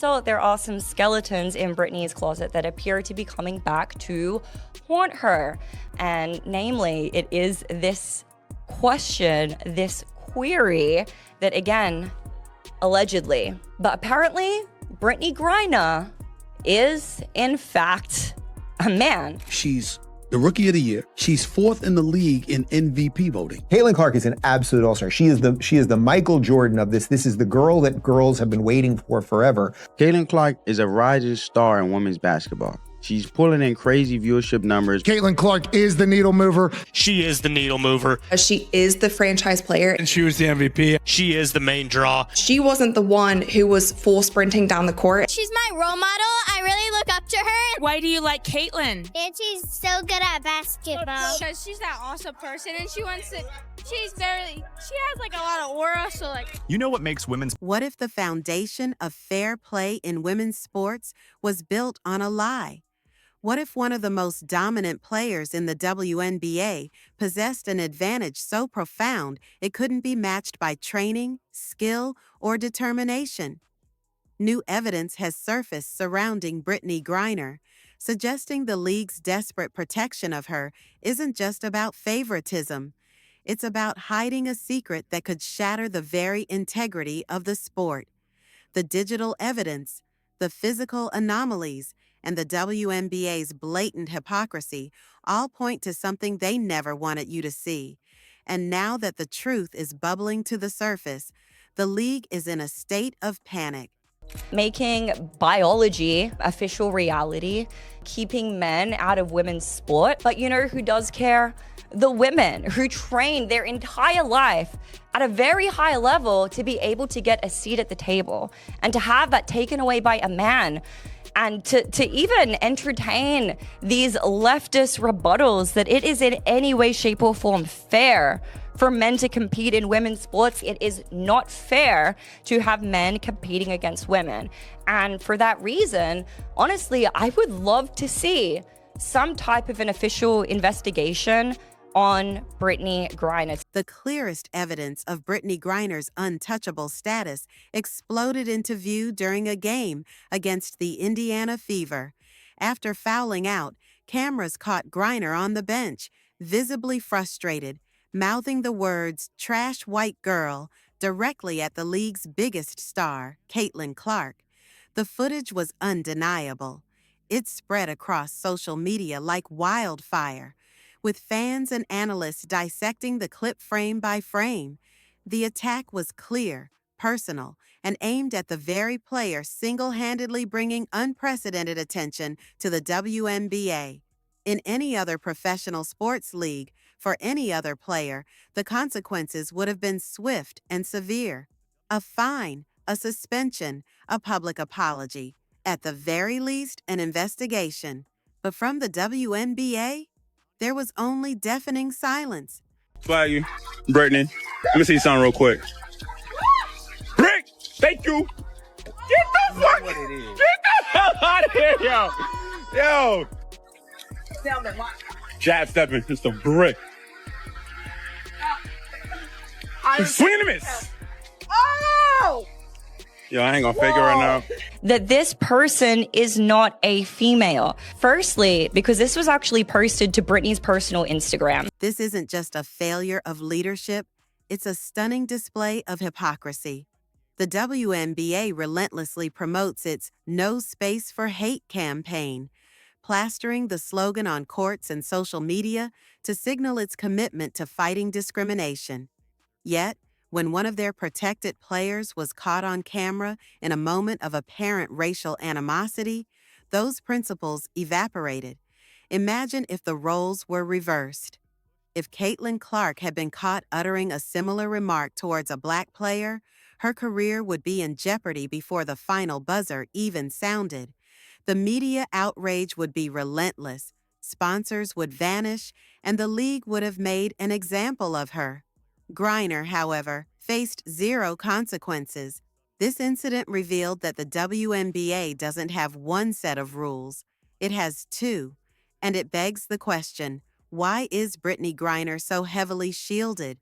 So there are some skeletons in Brittney's closet that appear to be coming back to haunt her. And namely, it is this question, this query that, again, allegedly, but apparently Brittney Griner is in fact a man. She's the Rookie of the Year. She's 4th in the league in MVP voting. Caitlin Clark is an absolute all-star. She is the Michael Jordan of this. This is the girl that girls have been waiting for forever. Caitlin Clark is a rising star in women's basketball. She's pulling in crazy viewership numbers. Caitlin Clark is the needle mover. She is the needle mover. She is the franchise player. And she was the MVP. She is the main draw. She wasn't the one who was full sprinting down the court. She's my role model. I really look up to her. Why do you like Caitlin? And she's so good at basketball. Because she's that awesome person and she has like a lot of aura, so like. You know what makes women's. What if the foundation of fair play in women's sports was built on a lie? What if one of the most dominant players in the WNBA possessed an advantage so profound it couldn't be matched by training, skill, or determination? New evidence has surfaced surrounding Brittney Griner, suggesting the league's desperate protection of her isn't just about favoritism. It's about hiding a secret that could shatter the very integrity of the sport. The digital evidence, the physical anomalies, and the WNBA's blatant hypocrisy all point to something they never wanted you to see. And now that the truth is bubbling to the surface, the league is in a state of panic. Making biology official reality, keeping men out of women's sport. But you know who does care? The women who train their entire life at a very high level to be able to get a seat at the table and to have that taken away by a man. And to even entertain these leftist rebuttals that it is in any way, shape, or form fair for men to compete in women's sports. It is not fair to have men competing against women. And for that reason, honestly, I would love to see some type of an official investigation on Brittney Griner. The clearest evidence of Brittney Griner's untouchable status exploded into view during a game against the Indiana Fever. After fouling out, cameras caught Griner on the bench, visibly frustrated, mouthing the words, "trash white girl," directly at the league's biggest star, Caitlin Clark. The footage was undeniable. It spread across social media like wildfire, with fans and analysts dissecting the clip frame by frame. The attack was clear, personal, and aimed at the very player single-handedly bringing unprecedented attention to the WNBA. In any other professional sports league, for any other player, the consequences would have been swift and severe. A fine, a suspension, a public apology, at the very least, an investigation. But from the WNBA, there was only deafening silence. Flag you, Brittney. Let me see something real quick. Brick, thank you. Get the hell out of here, yo. Jab stepping, it's the brick. Swing and a miss. Oh! Yo, I ain't gonna fake it right now. That this person is not a female. Firstly, because this was actually posted to Brittney's personal Instagram. This isn't just a failure of leadership, it's a stunning display of hypocrisy. The WNBA relentlessly promotes its No Space for Hate campaign, plastering the slogan on courts and social media to signal its commitment to fighting discrimination. Yet, when one of their protected players was caught on camera in a moment of apparent racial animosity, those principles evaporated. Imagine if the roles were reversed. If Caitlin Clark had been caught uttering a similar remark towards a black player, her career would be in jeopardy before the final buzzer even sounded. The media outrage would be relentless, sponsors would vanish, and the league would have made an example of her. Griner, however, faced zero consequences. This incident revealed that the WNBA doesn't have one set of rules. It has two. And it begs the question, why is Brittney Griner so heavily shielded?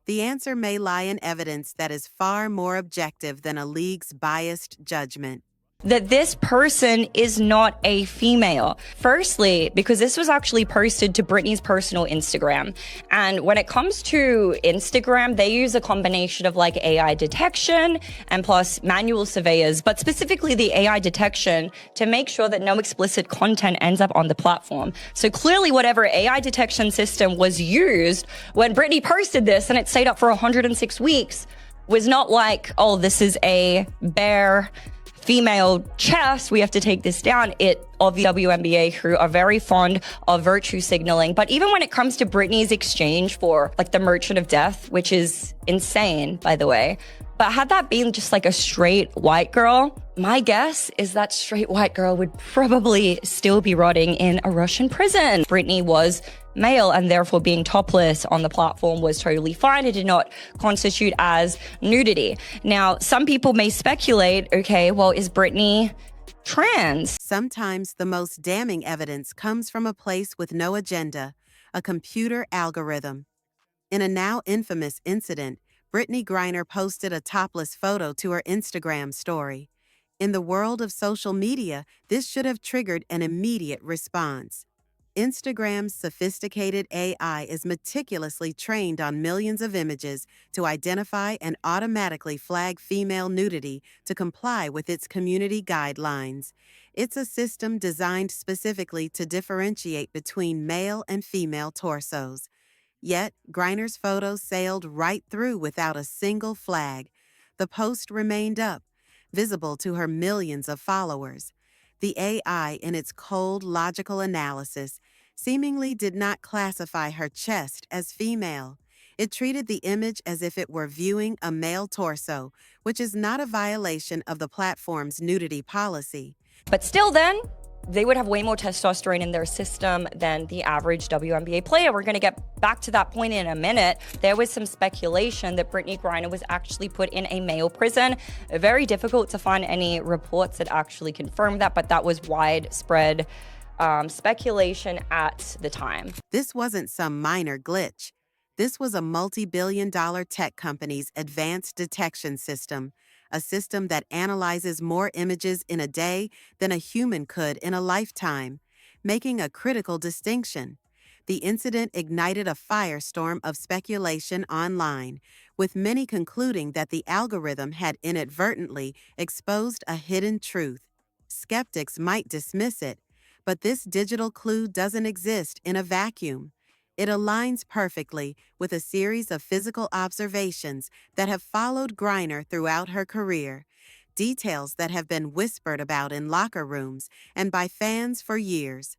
The answer may lie in evidence that is far more objective than a league's biased judgment. that this person is not a female. Firstly, because this was actually posted to Brittney's personal Instagram. And when it comes to Instagram, they use a combination of like AI detection and plus manual surveyors, but specifically the AI detection to make sure that no explicit content ends up on the platform. So clearly whatever AI detection system was used when Brittney posted this and it stayed up for 106 weeks was not like, oh, this is a bare female chest, we have to take this down. It of the WNBA who are very fond of virtue signaling. But even when it comes to Brittney's exchange for like the Merchant of Death, which is insane, by the way, but had that been just like a straight white girl, my guess is that straight white girl would probably still be rotting in a Russian prison. Brittney was male and therefore being topless on the platform was totally fine. It did not constitute as nudity. Now, some people may speculate, okay, well, is Brittney trans? Sometimes the most damning evidence comes from a place with no agenda, a computer algorithm. In a now infamous incident, Brittney Griner posted a topless photo to her Instagram story. In the world of social media, this should have triggered an immediate response. Instagram's sophisticated AI is meticulously trained on millions of images to identify and automatically flag female nudity to comply with its community guidelines. It's a system designed specifically to differentiate between male and female torsos. Yet, Griner's photo sailed right through without a single flag. The post remained up, visible to her millions of followers. The AI, in its cold, logical analysis, seemingly did not classify her chest as female. It treated the image as if it were viewing a male torso, which is not a violation of the platform's nudity policy. But still then, they would have way more testosterone in their system than the average WNBA player. We're going to get back to that point in a minute. There was some speculation that Brittney Griner was actually put in a male prison. Very difficult to find any reports that actually confirmed that, but that was widespread speculation at the time. This wasn't some minor glitch. This was a multi-billion-dollar tech company's advanced detection system, a system that analyzes more images in a day than a human could in a lifetime, making a critical distinction. The incident ignited a firestorm of speculation online, with many concluding that the algorithm had inadvertently exposed a hidden truth. Skeptics might dismiss it, but this digital clue doesn't exist in a vacuum. It aligns perfectly with a series of physical observations that have followed Griner throughout her career, details that have been whispered about in locker rooms and by fans for years.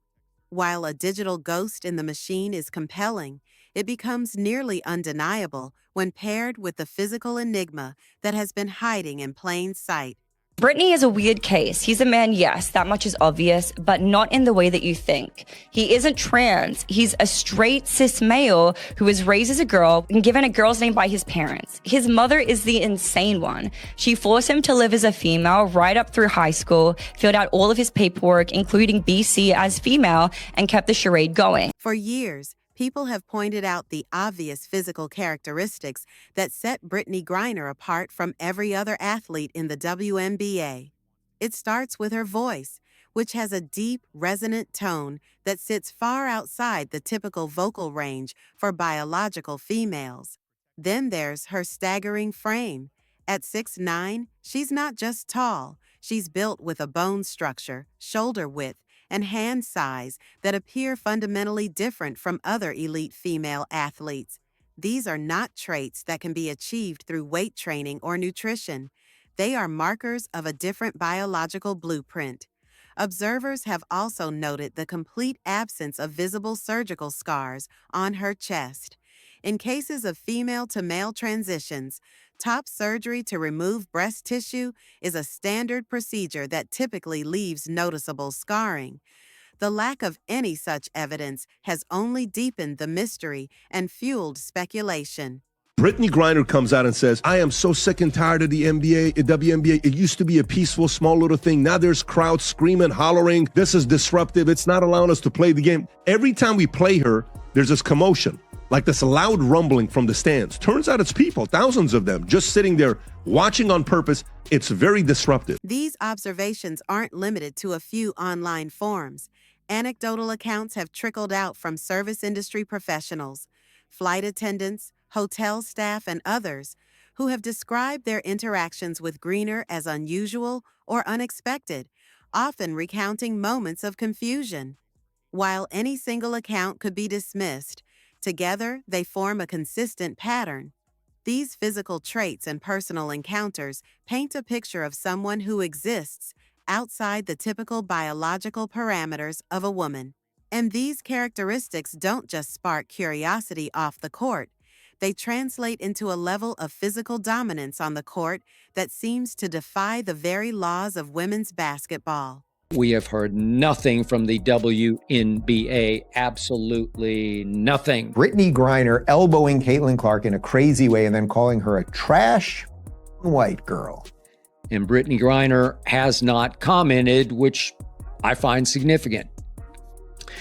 While a digital ghost in the machine is compelling, it becomes nearly undeniable when paired with the physical enigma that has been hiding in plain sight. Brittney is a weird case. He's a man, yes, that much is obvious, but not in the way that you think. He isn't trans. He's a straight cis male who was raised as a girl and given a girl's name by his parents. His mother is the insane one. She forced him to live as a female right up through high school, filled out all of his paperwork, including BC as female, and kept the charade going. For years, people have pointed out the obvious physical characteristics that set Brittney Griner apart from every other athlete in the WNBA. It starts with her voice, which has a deep, resonant tone that sits far outside the typical vocal range for biological females. Then there's her staggering frame. At 6'9", she's not just tall, she's built with a bone structure, shoulder width, and hand size that appear fundamentally different from other elite female athletes. These are not traits that can be achieved through weight training or nutrition. They are markers of a different biological blueprint. Observers have also noted the complete absence of visible surgical scars on her chest. In cases of female-to-male transitions, top surgery to remove breast tissue is a standard procedure that typically leaves noticeable scarring. The lack of any such evidence has only deepened the mystery and fueled speculation. Brittney Griner comes out and says, I am so sick and tired of the WNBA. It used to be a peaceful, small little thing. Now there's crowds screaming, hollering. This is disruptive. It's not allowing us to play the game. Every time we play her, there's this commotion. like this loud rumbling from the stands. Turns out it's people, thousands of them, just sitting there watching on purpose. It's very disruptive. These observations aren't limited to a few online forums. Anecdotal accounts have trickled out from service industry professionals, flight attendants, hotel staff, and others who have described their interactions with Griner as unusual or unexpected, often recounting moments of confusion. While any single account could be dismissed, together they form a consistent pattern. These physical traits and personal encounters paint a picture of someone who exists outside the typical biological parameters of a woman. And these characteristics don't just spark curiosity off the court. They translate into a level of physical dominance on the court that seems to defy the very laws of women's basketball. We have heard nothing from the WNBA, absolutely nothing. Brittney Griner elbowing Caitlin Clark in a crazy way and then calling her a trash white girl. And Brittney Griner has not commented, which I find significant.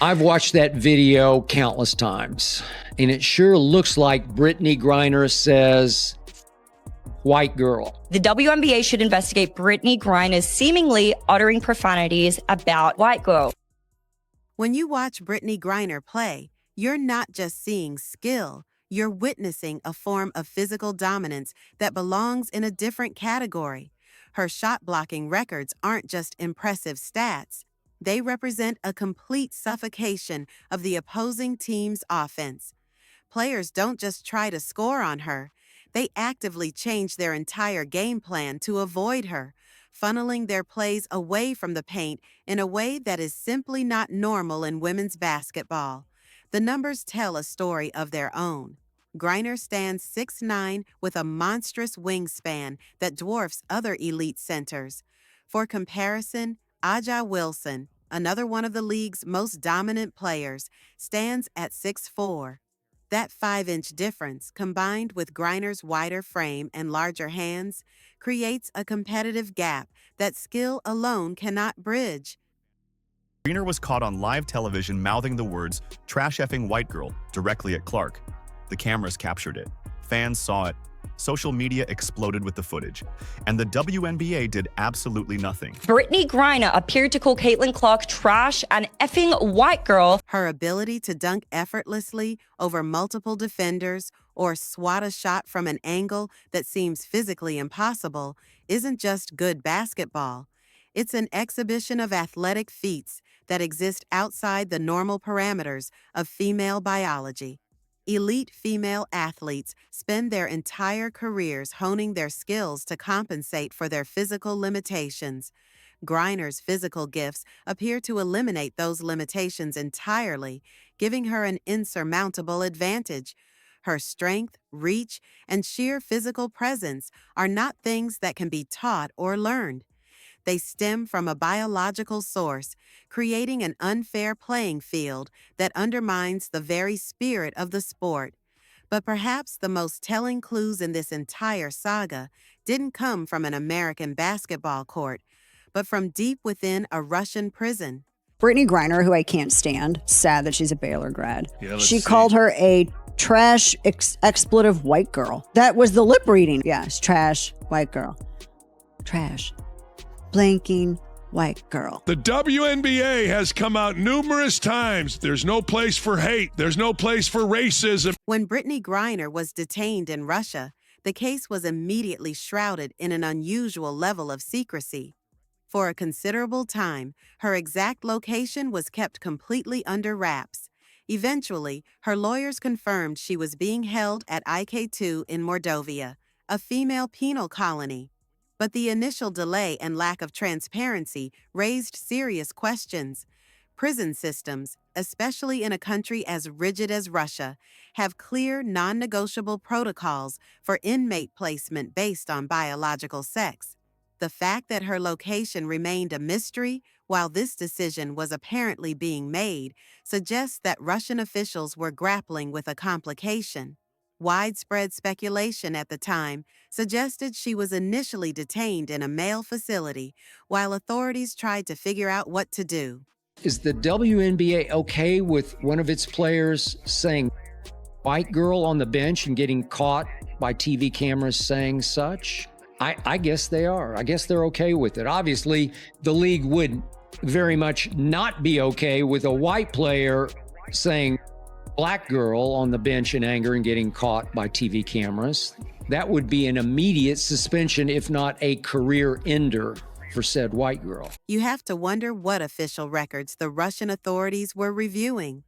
I've watched that video countless times, and it sure looks like Brittney Griner says, white girl. The WNBA should investigate Brittney Griner seemingly uttering profanities about white girl. When you watch Brittney Griner play, you're not just seeing skill, you're witnessing a form of physical dominance that belongs in a different category. Her shot-blocking records aren't just impressive stats. They represent a complete suffocation of the opposing team's offense. Players don't just try to score on her. They actively change their entire game plan to avoid her, funneling their plays away from the paint in a way that is simply not normal in women's basketball. The numbers tell a story of their own. Griner stands 6'9" with a monstrous wingspan that dwarfs other elite centers. For comparison, Aja Wilson, another one of the league's most dominant players, stands at 6'4". That 5-inch difference, combined with Griner's wider frame and larger hands, creates a competitive gap that skill alone cannot bridge. Griner was caught on live television mouthing the words, "trash effing white girl," directly at Clark. The cameras captured it. Fans saw it. Social media exploded with the footage. And the WNBA did absolutely nothing. Brittney Griner appeared to call Caitlin Clark trash and effing white girl. Her ability to dunk effortlessly over multiple defenders or swat a shot from an angle that seems physically impossible isn't just good basketball. It's an exhibition of athletic feats that exist outside the normal parameters of female biology. Elite female athletes spend their entire careers honing their skills to compensate for their physical limitations. Griner's physical gifts appear to eliminate those limitations entirely, giving her an insurmountable advantage. Her strength, reach, and sheer physical presence are not things that can be taught or learned. They stem from a biological source, creating an unfair playing field that undermines the very spirit of the sport. But perhaps the most telling clues in this entire saga didn't come from an American basketball court, but from deep within a Russian prison. Brittney Griner, who I can't stand, sad that she's a Baylor grad. She called her a trash expletive white girl. That was the lip reading. Yes, trash white girl. Trash. Blanking white girl. The WNBA has come out numerous times. There's no place for hate. There's no place for racism. When Brittney Griner was detained in Russia, the case was immediately shrouded in an unusual level of secrecy. For a considerable time, her exact location was kept completely under wraps. Eventually, her lawyers confirmed she was being held at IK2 in Mordovia, a female penal colony. But the initial delay and lack of transparency raised serious questions. Prison systems, especially in a country as rigid as Russia, have clear, non-negotiable protocols for inmate placement based on biological sex. The fact that her location remained a mystery while this decision was apparently being made suggests that Russian officials were grappling with a complication. Widespread speculation at the time suggested she was initially detained in a male facility while authorities tried to figure out what to do. Is the WNBA okay with one of its players saying white girl on the bench and getting caught by TV cameras saying such? I guess they are. I guess they're okay with it. Obviously, the league would very much not be okay with a white player saying black girl on the bench in anger and getting caught by TV cameras. That would be an immediate suspension, if not a career ender for said white girl. You have to wonder what official records the Russian authorities were reviewing.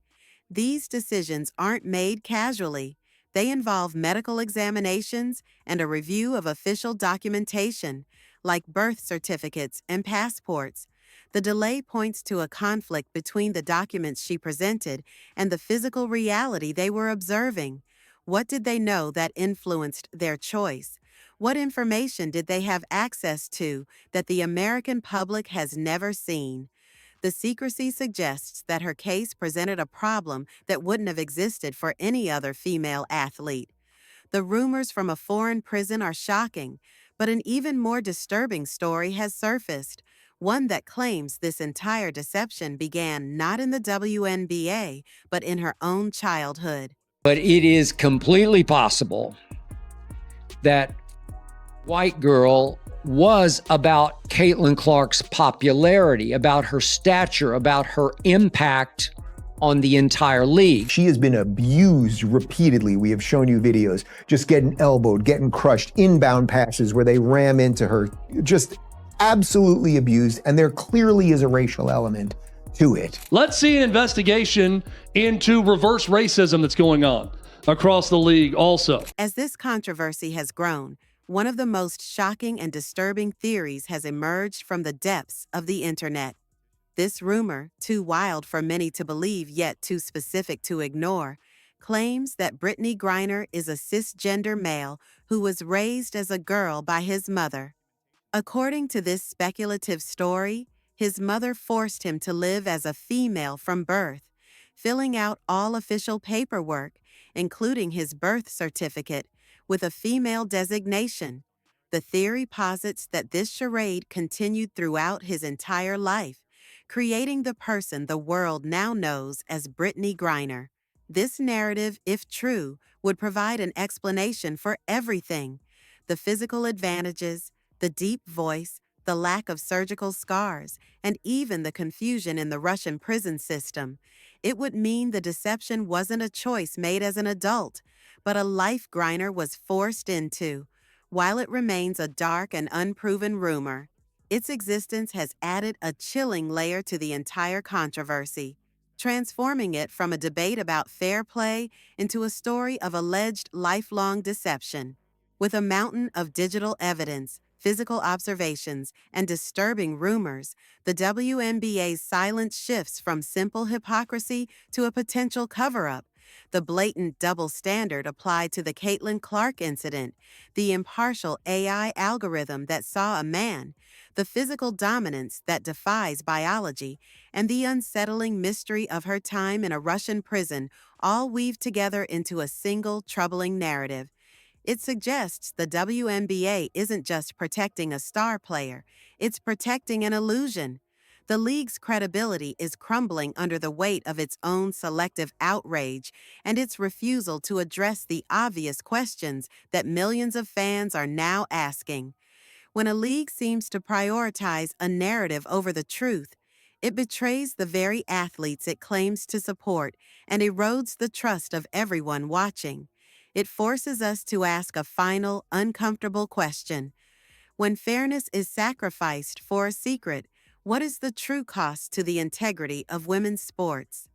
These decisions aren't made casually. They involve medical examinations and a review of official documentation, like birth certificates and passports. The delay points to a conflict between the documents she presented and the physical reality they were observing. What did they know that influenced their choice? What information did they have access to that the American public has never seen? The secrecy suggests that her case presented a problem that wouldn't have existed for any other female athlete. The rumors from a foreign prison are shocking, but an even more disturbing story has surfaced, one that claims this entire deception began not in the WNBA, but in her own childhood. But it is completely possible that white girl was about Caitlin Clark's popularity, about her stature, about her impact on the entire league. She has been abused repeatedly. We have shown you videos, just getting elbowed, getting crushed, inbound passes where they ram into her, just absolutely abused. And there clearly is a racial element to it. Let's see an investigation into reverse racism that's going on across the league also. As this controversy has grown, one of the most shocking and disturbing theories has emerged from the depths of the internet. This rumor, too wild for many to believe yet too specific to ignore, claims that Brittney Griner is a cisgender male who was raised as a girl by his mother. According to this speculative story, his mother forced him to live as a female from birth, filling out all official paperwork, including his birth certificate, with a female designation. The theory posits that this charade continued throughout his entire life, creating the person the world now knows as Brittney Griner. This narrative, if true, would provide an explanation for everything: the physical advantages, the deep voice, the lack of surgical scars, and even the confusion in the Russian prison system. It would mean the deception wasn't a choice made as an adult, but a life Griner was forced into. While it remains a dark and unproven rumor, its existence has added a chilling layer to the entire controversy, transforming it from a debate about fair play into a story of alleged lifelong deception. With a mountain of digital evidence, physical observations, and disturbing rumors, the WNBA's silence shifts from simple hypocrisy to a potential cover-up. The blatant double standard applied to the Caitlin Clark incident, the impartial AI algorithm that saw a man, the physical dominance that defies biology, and the unsettling mystery of her time in a Russian prison all weave together into a single troubling narrative. It suggests the WNBA isn't just protecting a star player, it's protecting an illusion. The league's credibility is crumbling under the weight of its own selective outrage and its refusal to address the obvious questions that millions of fans are now asking. When a league seems to prioritize a narrative over the truth, it betrays the very athletes it claims to support and erodes the trust of everyone watching. It forces us to ask a final, uncomfortable question. When fairness is sacrificed for a secret, what is the true cost to the integrity of women's sports?